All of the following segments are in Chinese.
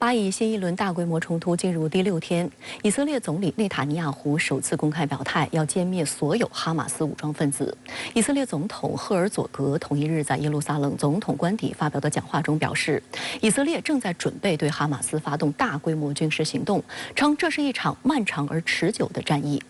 巴以新一轮大规模冲突进入第6天，以色列总理内塔尼亚胡首次公开表态，要歼灭所有哈马斯武装分子。以色列总统赫尔佐格同一日在耶路撒冷总统官邸发表的讲话中表示，以色列正在准备对哈马斯发动大规模军事行动，称这是一场漫长而持久的战役。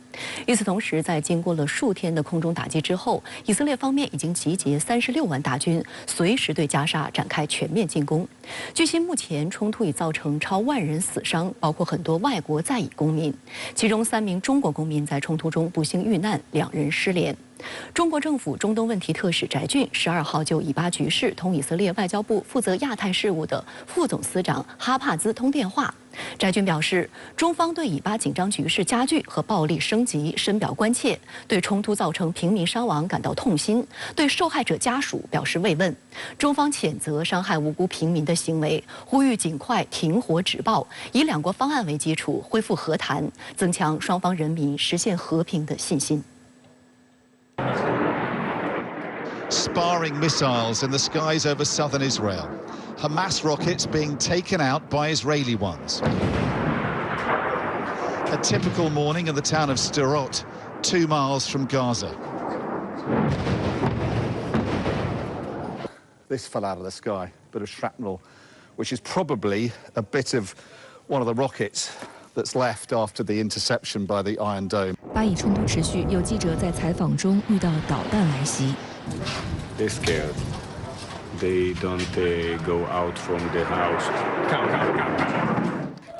与此同时，在经过了数天的空中打击之后，以色列方面已经集结36万大军，随时对加沙展开全面进攻。据悉，目前冲突已造成超万人死伤，包括很多外国在役公民，其中3名中国公民在冲突中不幸遇难，2人失联。中国政府中东问题特使翟俊12号就以巴局势同以色列外交部负责亚太事务的副总司长哈帕兹通电话。翟俊表示，中方对以巴紧张局势加剧和暴力升级深表关切，对冲突造成平民伤亡感到痛心，对受害者家属表示慰问。中方谴责伤害无辜平民的行为，呼吁尽快停火止暴，以2国方案为基础恢复和谈，增强双方人民实现和平的信心。Sparring missiles in the skies over southern Israel. Hamas rockets being taken out by Israeli ones. A typical morning in the town of Sderot, 2 miles from Gaza. This fell out of the sky, a bit of shrapnel, which is probably a bit of one of the rockets that's left after the interception by the Iron Dome. 巴以冲突持续，有记者在采访中遇到导弹来袭。They're scared. They don't go out from the house.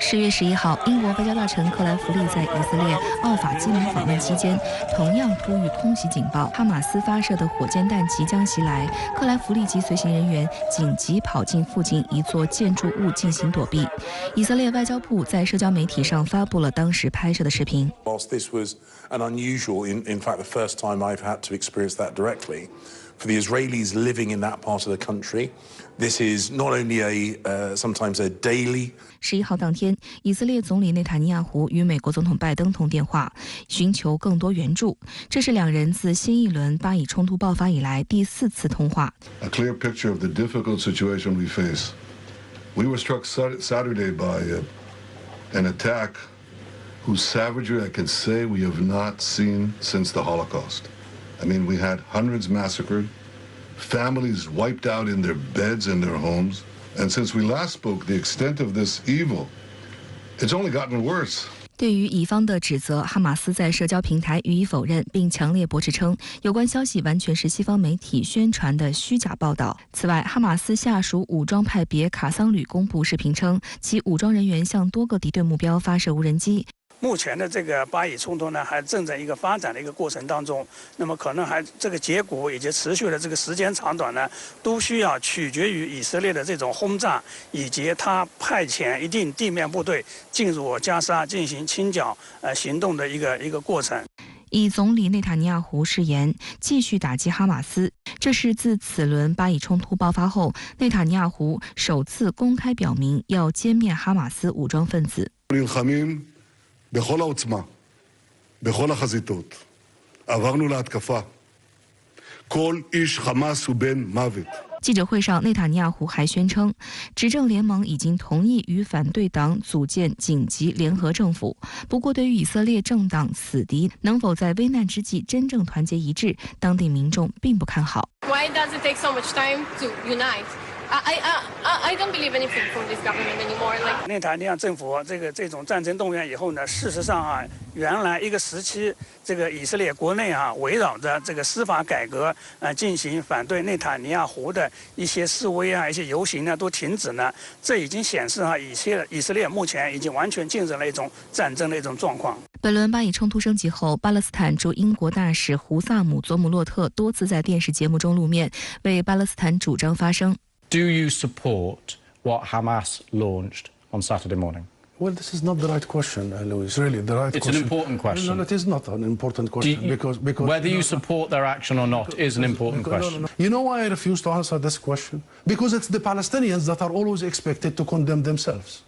10月11号，英国外交大臣克莱弗利在以色列奥法基门访问期间，同样呼吁空袭警报，哈马斯发射的火箭弹即将袭来。克莱弗利及随行人员紧急跑进附近一座建筑物进行躲避。以色列外交部在社交媒体上发布了当时拍摄的视频。Whilst this was an unusual, in fact, the first time I've had to experience that directly. For the Israelis living in that part of the country, this is not only sometimes a daily. 11号当天，以色列总理内塔尼亚胡与美国总统拜登通电话，寻求更多援助。这是2人自新一轮巴以冲突爆发以来第4次通话。A clear picture of the difficult situation we face. We were struck Saturday by an attack whose savagery I can say we have not seen since the Holocaust. I mean, we had hundreds massacred, families wiped out in their beds and their homes. And since we last spoke, the extent of this evil, it's only gotten worse. 对于以方的指责，哈马斯在社交平台予以否认，并强烈驳斥称，有关消息完全是西方媒体宣传的虚假报道。此外，哈马斯下属武装派别卡桑旅公布视频称，其武装人员向多个敌对目标发射无人机。目前的这个巴以冲突呢，还正在一个发展的一个过程当中。那么可能还这个结果以及持续的这个时间长短呢，都需要取决于以色列的这种轰炸，以及他派遣一定地面部队进入加沙进行清剿行动的一个过程。以总理内塔尼亚胡誓言继续打击哈马斯，这是自此轮巴以冲突爆发后，内塔尼亚胡首次公开表明要歼灭哈马斯武装分子。בכל העוצמה, בכל החזיתות, עברנו להתקפה. כל איש חמאס הוא בן מוות. 记者会上，内塔尼亚胡还宣称，执政联盟已经同意与反对党组建紧急联合政府。不过，对于以色列政党死敌能否在危难之际真正团结一致，当地民众并不看好。Why does it take so much time to unite? I don't believe anything from this government anymore. Like 内塔尼亚政府这种战争动员以后呢，事实上原来一个时期，这个以色列国内围绕着这个司法改革进行反对内塔尼亚胡的一些示威一些游行呢都停止呢，这已经显示以色列目前已经完全进入了一种战争的一种状况。本轮巴以冲突升级后，巴勒斯坦驻英国大使胡萨姆·佐姆洛特多次在电视节目中露面，为巴勒斯坦主张发声。Do you support what Hamas launched on Saturday morning? Well, this is not the right question, Louis. Really, the right it's question. It's an important question. No, it is not an important question because whether you support their action or not is an important question. No. You know why I refuse to answer this question? Because it's the Palestinians that are always expected to condemn themselves.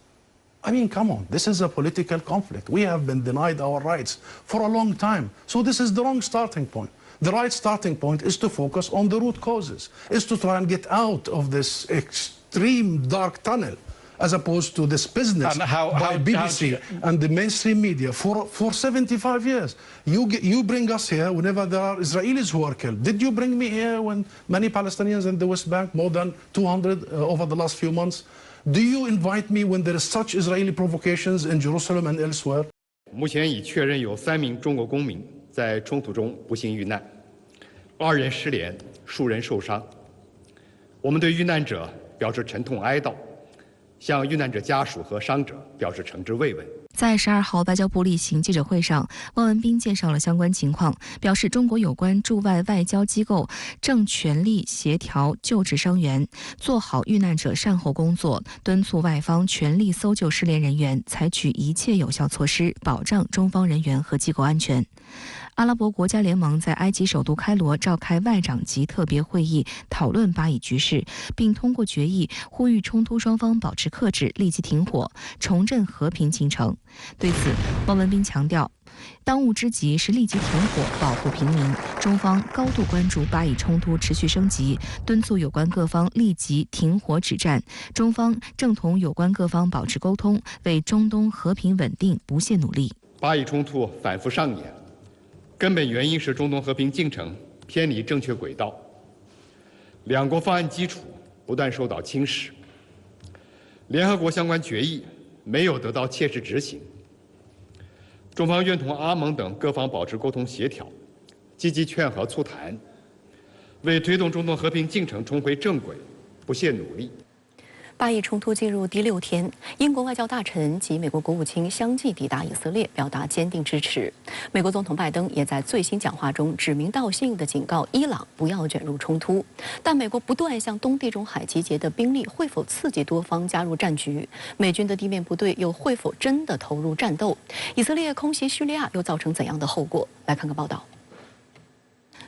I mean, come on, this is a political conflict. We have been denied our rights for a long time. So this is the wrong starting point. The right starting point is to focus on the root causes, is to try and get out of this extreme dark tunnel as opposed to this business by BBC and the mainstream media for 75 years. You bring us here whenever there are Israelis who are killed. Did you bring me here when many Palestinians in the West Bank, more than 200 over the last few months? Do you invite me when there is such Israeli provocations in Jerusalem and elsewhere? 目前已确认有3名中国公民在冲突中不幸遇难，2人失联，数人受伤。我们对遇难者表示沉痛哀悼。 向遇难者家属和伤者表示诚挚慰问。在12号外交部例行记者会上，汪文斌介绍了相关情况，表示中国有关驻外外交机构正全力协调救治伤员，做好遇难者善后工作，敦促外方全力搜救失联人员，采取一切有效措施，保障中方人员和机构安全。 阿拉伯国家联盟在埃及首都开罗召开外长级特别会议，讨论巴以局势，并通过决议呼吁冲突双方保持克制，立即停火，重振和平进程。对此，汪文斌强调，当务之急是立即停火，保护平民。中方高度关注巴以冲突持续升级，敦促有关各方立即停火止战。中方正同有关各方保持沟通，为中东和平稳定不懈努力。巴以冲突反复上演。 根本原因是中东和平进程偏离正确轨道，两国方案基础不断受到侵蚀，联合国相关决议没有得到切实执行。中方愿同阿盟等各方保持沟通协调，积极劝和促谈，为推动中东和平进程重回正轨不懈努力。 巴以冲突进入第6天，英国外交大臣及美国国务卿相继抵达以色列，表达坚定支持。美国总统拜登也在最新讲话中指名道姓地警告伊朗不要卷入冲突。但美国不断向东地中海集结的兵力会否刺激多方加入战局？美军的地面部队又会否真的投入战斗？以色列空袭叙利亚又造成怎样的后果？来看看报道。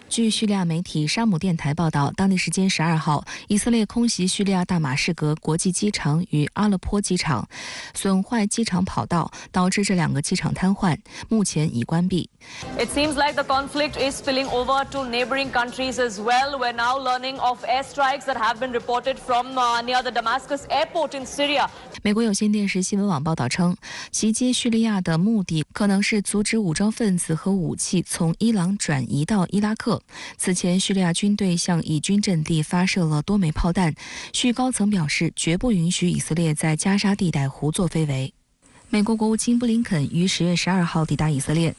据叙利亚媒体沙姆电台报道，当地时间12号，以色列空袭叙利亚大马士革国际机场与阿勒颇机场，损坏机场跑道，导致这2个机场瘫痪，目前已关闭。It seems like the conflict is spilling over to neighboring countries as well. We're now learning of airstrikes that have been reported from near the Damascus airport in Syria. 美国有线电视新闻网报道称，袭击叙利亚的目的可能是阻止武装分子和武器从伊朗转移到伊拉克。 此前，叙利亚军队向以军阵地发射了多枚炮弹。叙高层表示，绝不允许以色列在加沙地带胡作非为。美国国务卿布林肯于10月12号抵达以色列，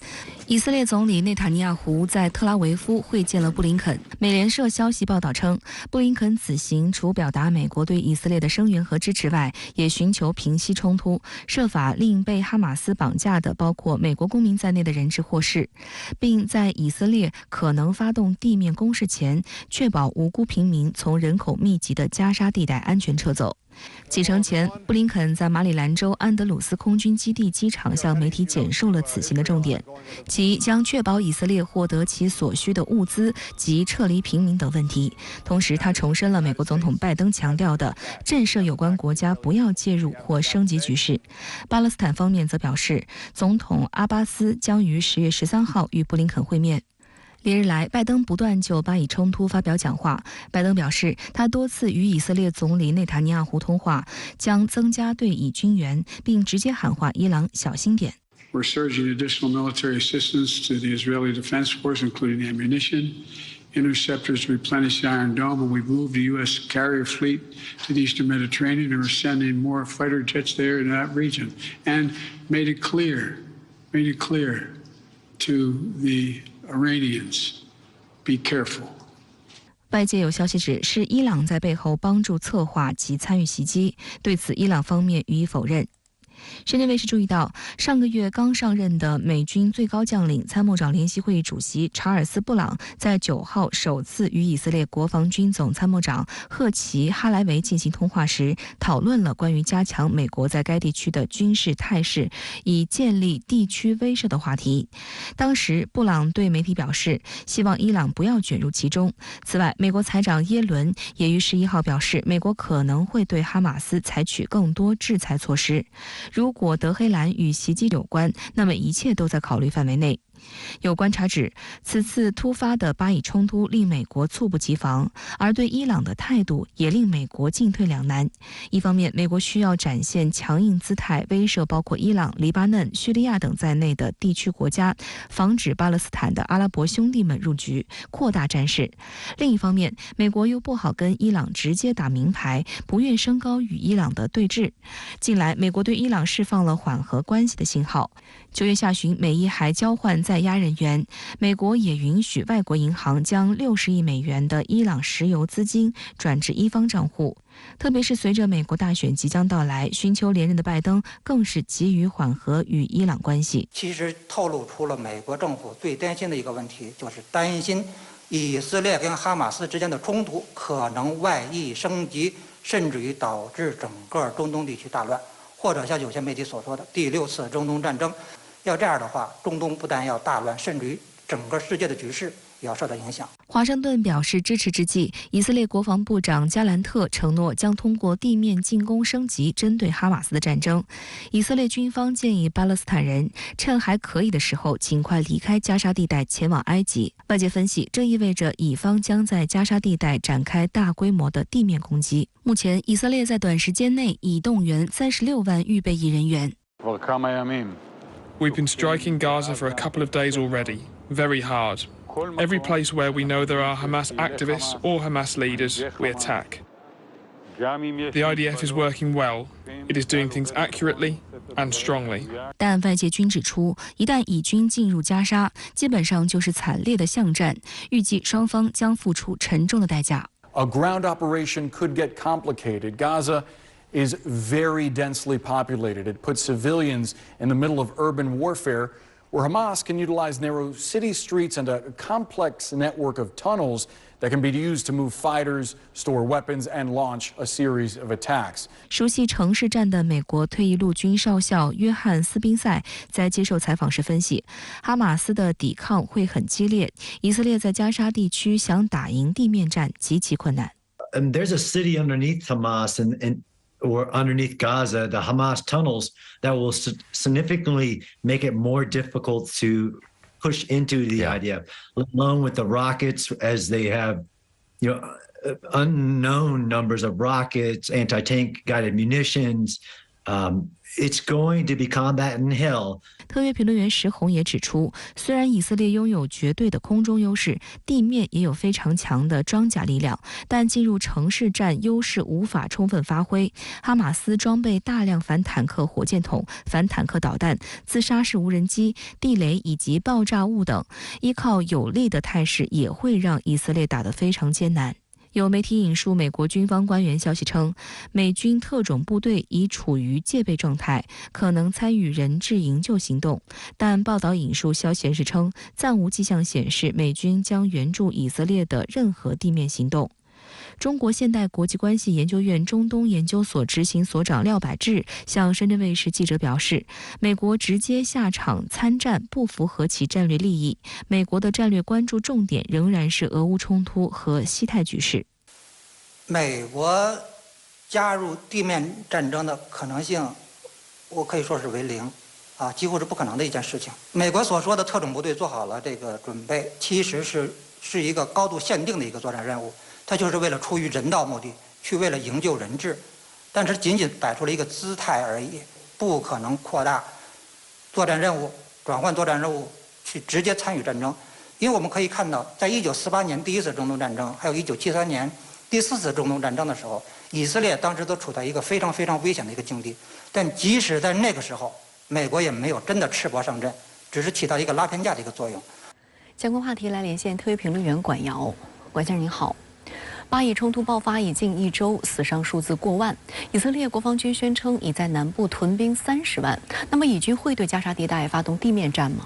以色列总理内塔尼亚胡在特拉维夫会见了布林肯。美联社消息报道称，布林肯此行除表达美国对以色列的声援和支持外，也寻求平息冲突，设法令被哈马斯绑架的包括美国公民在内的人质获释，并在以色列可能发动地面攻势前，确保无辜平民从人口密集的加沙地带安全撤走。 启程前，布林肯在马里兰州安德鲁斯空军基地机场向媒体简述了此行的重点，其将确保以色列获得其所需的物资及撤离平民等问题。同时，他重申了美国总统拜登强调的震慑有关国家不要介入或升级局势。巴勒斯坦方面则表示，总统阿巴斯将于10月13号与布林肯会面。 连日来，拜登不断就巴以冲突发表讲话。拜登表示，他多次与以色列总理内塔尼亚胡通话，将增加对以军援，并直接喊话伊朗小心点。We're surging additional military assistance to the Israeli Defense Force, including ammunition, interceptors to replenish the Iron Dome, and we've moved the U.S. carrier fleet to the Eastern Mediterranean, and we're sending more fighter jets there in that region, and made it clear to the Iranians, be careful. 外界有消息指是伊朗在背后帮助策划及参与袭击，对此伊朗方面予以否认。深圳卫视注意到，上个月刚上任的美军最高将领、参谋长联席会议主席查尔斯·布朗在9号首次与以色列国防军总参谋长赫奇·哈莱维进行通话时，讨论了关于加强美国在该地区的军事态势，以建立地区威慑的话题。当时，布朗对媒体表示，希望伊朗不要卷入其中。此外，美国财长耶伦也于11号表示，美国可能会对哈马斯采取更多制裁措施。如果德黑兰与袭击有关，那么一切都在考虑范围内。有观察指，此次突发的巴以冲突令美国猝不及防，而对伊朗的态度也令美国进退两难。一方面，美国需要展现强硬姿态，威慑包括伊朗、黎巴嫩、叙利亚等在内的地区国家，防止巴勒斯坦的阿拉伯兄弟们入局，扩大战事。另一方面，美国又不好跟伊朗直接打明牌，不愿升高与伊朗的对峙。近来，美国对伊朗释放了缓和关系的信号。9月下旬，美伊还交换在押人员，美国也允许外国银行将60亿美元的伊朗石油资金转至伊方账户。特别是随着美国大选即将到来，寻求连任的拜登更是急于缓和与伊朗关系。其实透露出了美国政府最担心的一个问题，就是担心以色列跟哈马斯之间的冲突可能外溢升级，甚至于导致整个中东地区大乱，或者像有些媒体所说的第6次中东战争。要这样的话，中东不但要大乱，甚至于整个世界的局势也要受到影响。华盛顿表示支持之际，以色列国防部长加兰特承诺将通过地面进攻升级针对哈马斯的战争。以色列军方建议巴勒斯坦人趁还可以的时候尽快离开加沙地带前往埃及。外界分析，这意味着以方将在加沙地带展开大规模的地面攻击。目前，以色列在短时间内已动员36万预备役人员。We've been striking Gaza for a couple of days already, very hard. Every place where we know there are Hamas activists or Hamas leaders, we attack. The IDF is working well. It is doing things accurately and strongly. 但外界均指出，一旦以军进入加沙，基本上就是惨烈的巷战，预计双方将付出沉重的代价。A ground operation could get complicated. Gaza is very densely populated. It puts civilians in the middle of urban warfare, where Hamas can utilize narrow city streets and a complex network of tunnels that can be used to move fighters, store weapons, and launch a series of attacks. 熟悉城市战的美国退役陆军少校约翰·斯宾塞在接受采访时分析，哈马斯的抵抗会很激烈，以色列在加沙地区想打赢地面战极其困难。There's a city underneath Hamas or underneath Gaza, the Hamas tunnels, that will significantly make it more difficult to push into the IDF, along with the rockets, as they have, unknown numbers of rockets, anti-tank guided munitions. It's going to be combat in hell. 特约评论员石红也指出，虽然以色列拥有绝对的空中优势，地面也有非常强的装甲力量，但进入城市战优势无法充分发挥。哈马斯装备大量反坦克火箭筒、反坦克导弹、自杀式无人机、地雷以及爆炸物等，依靠有力的态势也会让以色列打得非常艰难。有媒体引述美国军方官员消息称，美军特种部队已处于戒备状态，可能参与人质营救行动。但报道引述消息人士称，暂无迹象显示美军将援助以色列的任何地面行动。中国现代国际关系研究院中东研究所执行所长廖百志向深圳卫视记者表示，美国直接下场参战不符合其战略利益，美国的战略关注重点仍然是俄乌冲突和西太局势。美国加入地面战争的可能性，我可以说是为零，几乎是不可能的一件事情。美国所说的特种部队做好了这个准备，其实是一个高度限定的一个作战任务。它就是为了出于人道目的，去为了营救人质，但是仅仅摆出了一个姿态而已，不可能扩大作战任务、转换作战任务去直接参与战争。因为我们可以看到，在1948年第1次中东战争，还有1973年第4次中东战争的时候，以色列当时都处在一个非常非常危险的一个境地。但即使在那个时候，美国也没有真的赤膊上阵，只是起到一个拉偏架的一个作用。相关话题来连线特约评论员管瑶，管先生您好。巴以冲突爆发已近1周，死伤数字过万。以色列国防军宣称已在南部屯兵30万。那么，以军会对加沙地带发动地面战吗？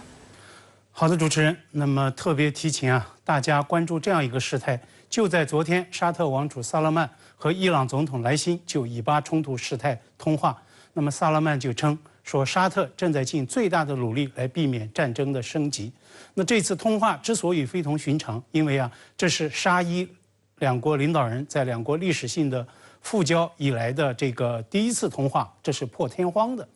好的，主持人。那么特别提醒大家关注这样一个事态：就在昨天，沙特王储萨勒曼和伊朗总统莱辛就以巴冲突事态通话。那么萨勒曼就称说，沙特正在尽最大的努力来避免战争的升级。那这次通话之所以非同寻常，因为这是沙伊两国领导人在两国历史性的复交以来的这个第一次通话，这是破天荒的。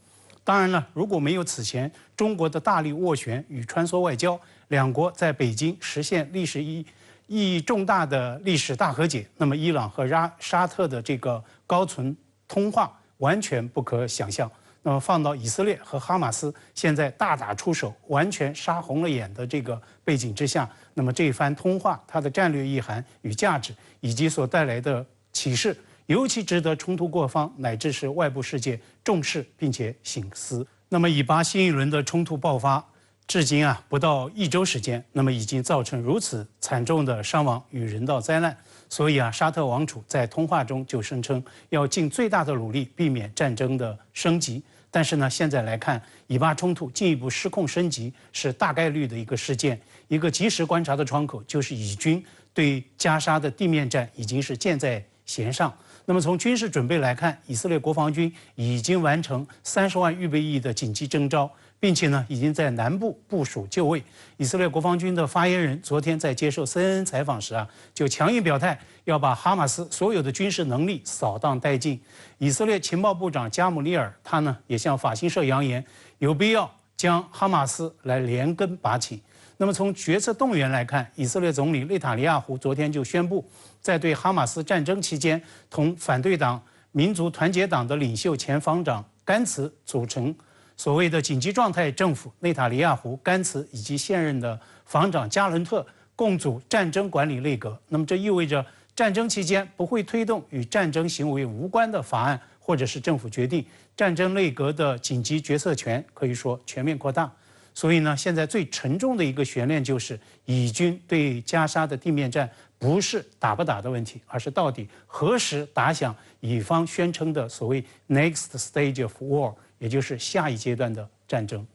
当然了，如果没有此前中国的大力斡旋与穿梭外交，两国在北京实现历史意义重大的历史大和解，那么伊朗和沙特的这个高层通话完全不可想象。那么放到以色列和哈马斯现在大打出手，完全杀红了眼的这个背景之下，那么这一番通话它的战略意涵与价值，以及所带来的启示，尤其值得冲突各方乃至是外部世界重视并且省思。那么以巴新一轮的冲突爆发，至今不到1周时间，那么已经造成如此惨重的伤亡与人道灾难。所以沙特王储在通话中就声称要尽最大的努力避免战争的升级。但是呢，现在来看，以巴冲突进一步失控升级是大概率的一个事件。一个及时观察的窗口就是以军对加沙的地面战已经是箭在弦上。那么从军事准备来看，以色列国防军已经完成30万预备役的紧急征召，并且呢，已经在南部部署就位。以色列国防军的发言人昨天在接受 CNN 采访时就强硬表态，要把哈马斯所有的军事能力扫荡殆尽。以色列情报部长加姆利尔他呢也向法新社扬言，有必要将哈马斯来连根拔起。那么从决策动员来看，以色列总理内塔尼亚胡昨天就宣布，在对哈马斯战争期间，同反对党民族团结党的领袖前防长甘茨组成所谓的紧急状态政府。内塔尼亚胡、甘茨以及现任的防长加伦特共组战争管理内阁。那么这意味着战争期间不会推动与战争行为无关的法案或者是政府决定，战争内阁的紧急决策权可以说全面扩大。所以呢，现在最沉重的一个悬念就是以军对加沙的地面战不是打不打的问题，而是到底何时打响以方宣称的所谓 next stage of war， 也就是下一阶段的战争。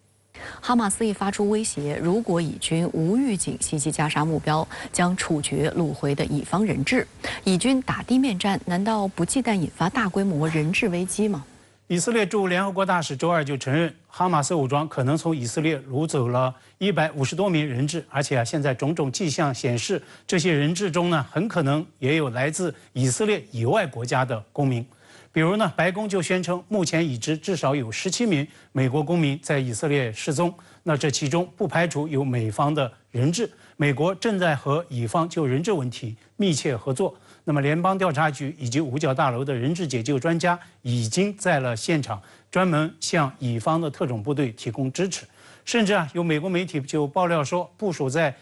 哈马斯已发出威胁，如果以军无预警袭击加沙目标，将处决掳回的以方人质。以军打地面战，难道不忌惮引发大规模人质危机吗？以色列驻联合国大使周二就承认，哈马斯武装可能从以色列掳走了150多名人质，而且现在种种迹象显示，这些人质中呢，很可能也有来自以色列以外国家的公民。比如呢，白宫就宣称，目前已知至少有17名美国公民在以色列失踪，那这其中不排除有美方的人质。美国正在和以方就人质问题密切合作。那么，联邦调查局以及五角大楼的人质解救专家已经在了现场，专门向以方的特种部队提供支持。甚至有美国媒体就爆料说，部署在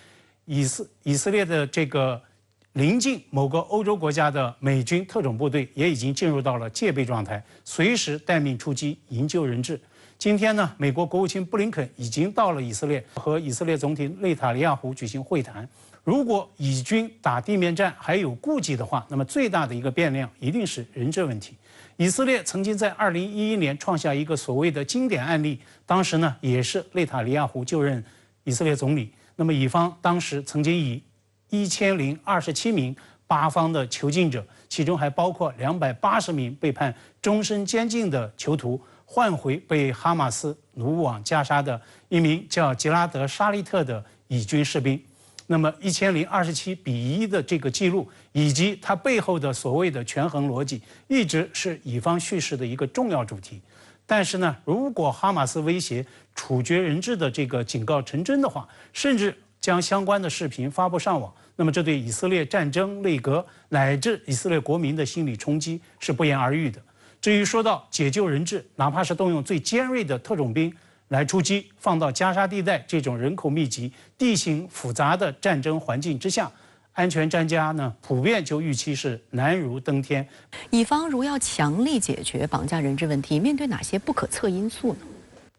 以色列的这个临近某个欧洲国家的美军特种部队也已经进入到了戒备状态，随时待命出击营救人质。今天呢，美国国务卿布林肯已经到了以色列，和以色列总统内塔尼亚胡举行会谈。如果以军打地面战还有顾忌的话，那么最大的一个变量一定是人质问题。以色列曾经在2011年创下一个所谓的经典案例，当时呢也是内塔尼亚胡就任以色列总理，那么以方当时曾经以1027名巴方的囚禁者，其中还包括280名被判终身监禁的囚徒，换回被哈马斯掳往加沙的一名叫吉拉德·沙利特的以军士兵。那么1027-1的这个记录，以及它背后的所谓的权衡逻辑，一直是以方叙事的一个重要主题。但是呢，如果哈马斯威胁处决人质的这个警告成真的话，甚至将相关的视频发布上网，那么这对以色列战争内阁乃至以色列国民的心理冲击是不言而喻的。至于说到解救人质，哪怕是动用最尖锐的特种兵来出击，放到加沙地带这种人口密集、地形复杂的战争环境之下，安全专家呢普遍就预期是难如登天。以方如要强力解决绑架人质问题，面对哪些不可测因素呢？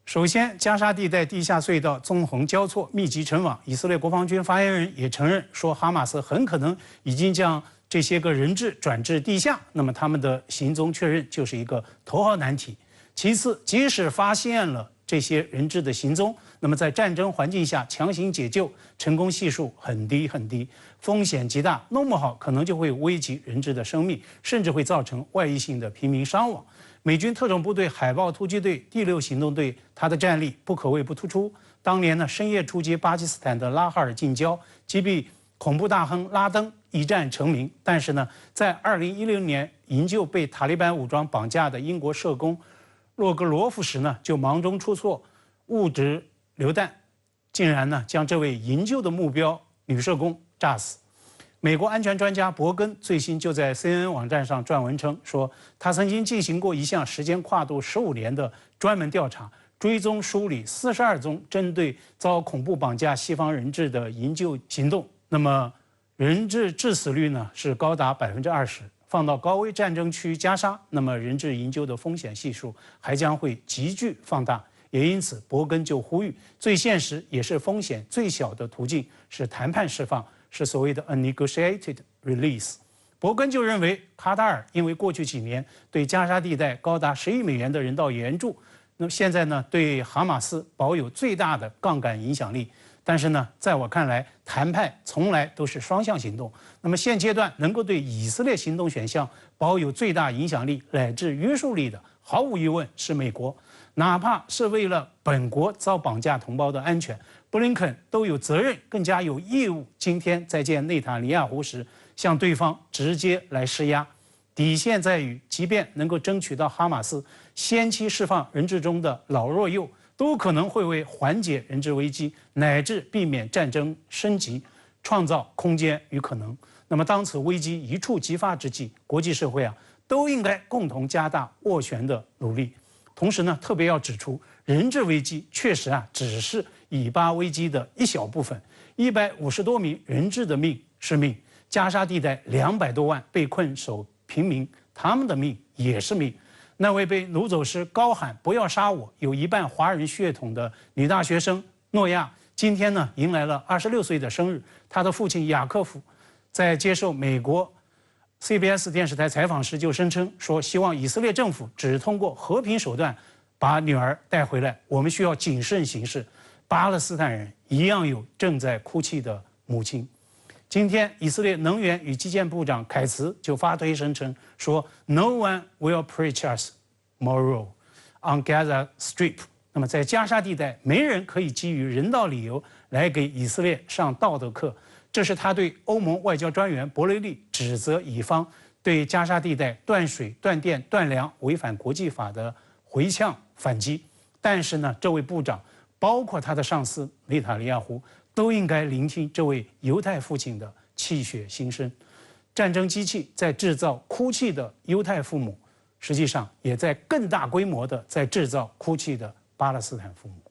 首先，加沙地带地下隧道纵横交错、密集成网。以色列国防军发言人也承认说，哈马斯很可能已经将这些个人质转至地下，那么他们的行踪确认就是一个头号难题。其次，即使发现了这些人质的行踪，那么在战争环境下强行解救，成功系数很低很低，风险极大，弄不好可能就会危及人质的生命，甚至会造成外溢性的平民伤亡。美军特种部队海豹突击队第6行动队，它的战力不可谓不突出。当年呢，深夜出击巴基斯坦的拉哈尔近郊，击毙恐怖大亨拉登，一战成名。但是呢，在2010年营救被塔利班武装绑架的英国社工洛格罗夫时呢就忙中出错，误掷榴弹，竟然呢将这位营救的目标女社工炸死。美国安全专家伯根最新就在 CNN 网站上撰文称，说他曾经进行过一项时间跨度15年的专门调查，追踪梳理42宗针对遭恐怖绑架西方人质的营救行动。那么人质致死率呢是高达20%。放到高危战争区加沙，那么人质营救的风险系数还将会急剧放大。也因此，伯根就呼吁，最现实也是风险最小的途径是谈判释放，是所谓的 a negotiated release。伯根就认为，卡塔尔因为过去几年对加沙地带高达10亿美元的人道援助，那么现在呢对哈马斯保有最大的杠杆影响力。但是呢，在我看来，谈判从来都是双向行动。那么现阶段能够对以色列行动选项保有最大影响力乃至约束力的，毫无疑问是美国。哪怕是为了本国遭绑架同胞的安全，布林肯都有责任，更加有义务，今天在见内塔尼亚胡时，向对方直接来施压。底线在于，即便能够争取到哈马斯先期释放人质中的老弱幼，都可能会为缓解人质危机乃至避免战争升级创造空间与可能。那么当此危机一触即发之际，国际社会都应该共同加大斡旋的努力。同时呢，特别要指出，人质危机确实只是以巴危机的一小部分。150多名人质的命是命，加沙地带200多万被困守平民，他们的命也是命。那位被掳走时高喊"不要杀我"、有一半华人血统的女大学生诺亚，今天呢迎来了26岁的生日。她的父亲雅克夫在接受美国 CBS 电视台采访时就声称说，希望以色列政府只通过和平手段把女儿带回来，我们需要谨慎行事。巴勒斯坦人一样有正在哭泣的母亲。今天，以色列能源与基建部长凯茨就发推声称说 ，No one will preach us moral on Gaza Strip。那么，在加沙地带，没人可以基于人道理由来给以色列上道德课。这是他对欧盟外交专员博雷利指责以方对加沙地带断水、断电、断粮违反国际法的回呛反击。但是呢，这位部长，包括他的上司内塔尼亚胡，都应该聆听这位犹太父亲的泣血心声。战争机器在制造哭泣的犹太父母，实际上也在更大规模的在制造哭泣的巴勒斯坦父母。